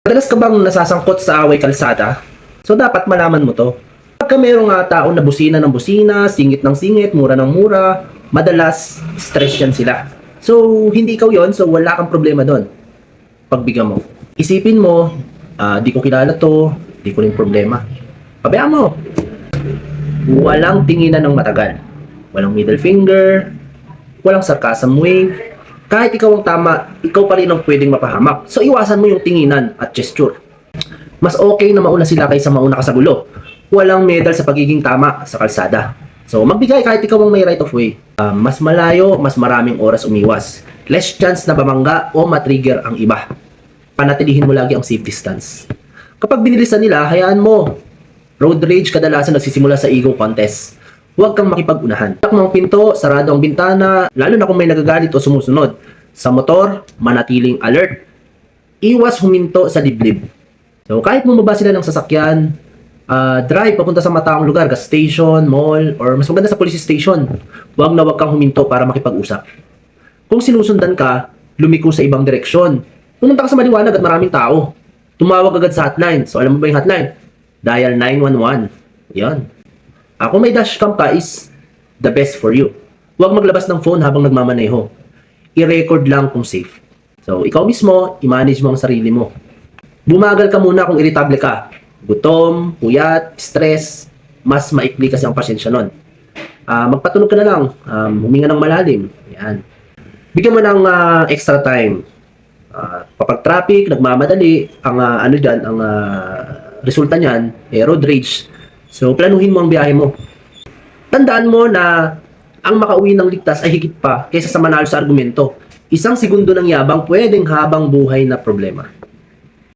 Madalas ka bang nasasangkot sa away kalsada? So dapat malaman mo to. Pagka merong tao na busina ng busina, singit ng singit, mura ng mura, madalas stress yan sila. So hindi ikaw yon, so wala kang problema doon. Pagbigyan mo. Isipin mo, di ko kilala to, di ko rin problema. Pabayaan mo. Walang tinginan ng matagal. Walang middle finger, walang sarcasm wave. Kahit ikaw ang tama, ikaw pa rin ang pwedeng mapahamak. So iwasan mo yung tinginan at gesture. Mas okay na mauna sila kaysa mauna ka sa gulo. Walang medal sa pagiging tama sa kalsada. So magbigay kahit ikaw ang may right of way. Mas malayo, mas maraming oras umiwas. Less chance na bamangga o matrigger ang iba. Panatilihin mo lagi ang safe distance. Kapag binilisan nila, hayaan mo. Road rage kadalasan nagsisimula sa ego contest. Huwag kang makipag-unahan. Takmang pinto, sarado ang bintana, lalo na kung may nagagalit o sumusunod. Sa motor, manatiling alert. Iwas huminto sa dibdib. So kahit bumaba sila ng sasakyan, drive papunta sa mataong lugar, gas station, mall, or mas maganda sa police station. Huwag na huwag kang huminto para makipag-usap. Kung sinusundan ka, lumiko sa ibang direksyon. Pumunta ka sa maliwanag at maraming tao. Tumawag agad sa hotline. So alam mo ba yung hotline? Dial 911. Yan. Kung may dashcam ka is the best for you. Huwag maglabas ng phone habang nagmamaneho. I-record lang kung safe. So ikaw mismo, i-manage mo ang sarili mo. Bumagal ka muna kung irritable ka. Gutom, puyat, stress, mas maikli kasi ang pasensya nun. Magpatunog ka na lang, huminga ng malalim. Yan. Bigyan mo ng extra time. Kapag traffic, nagmamadali, ang resulta niyan, road rage. So, planuhin mo ang biyahe mo. Tandaan mo na ang makauwi ng ligtas ay higit pa kaysa sa manalo sa argumento. Isang segundo ng yabang pwedeng habang buhay na problema.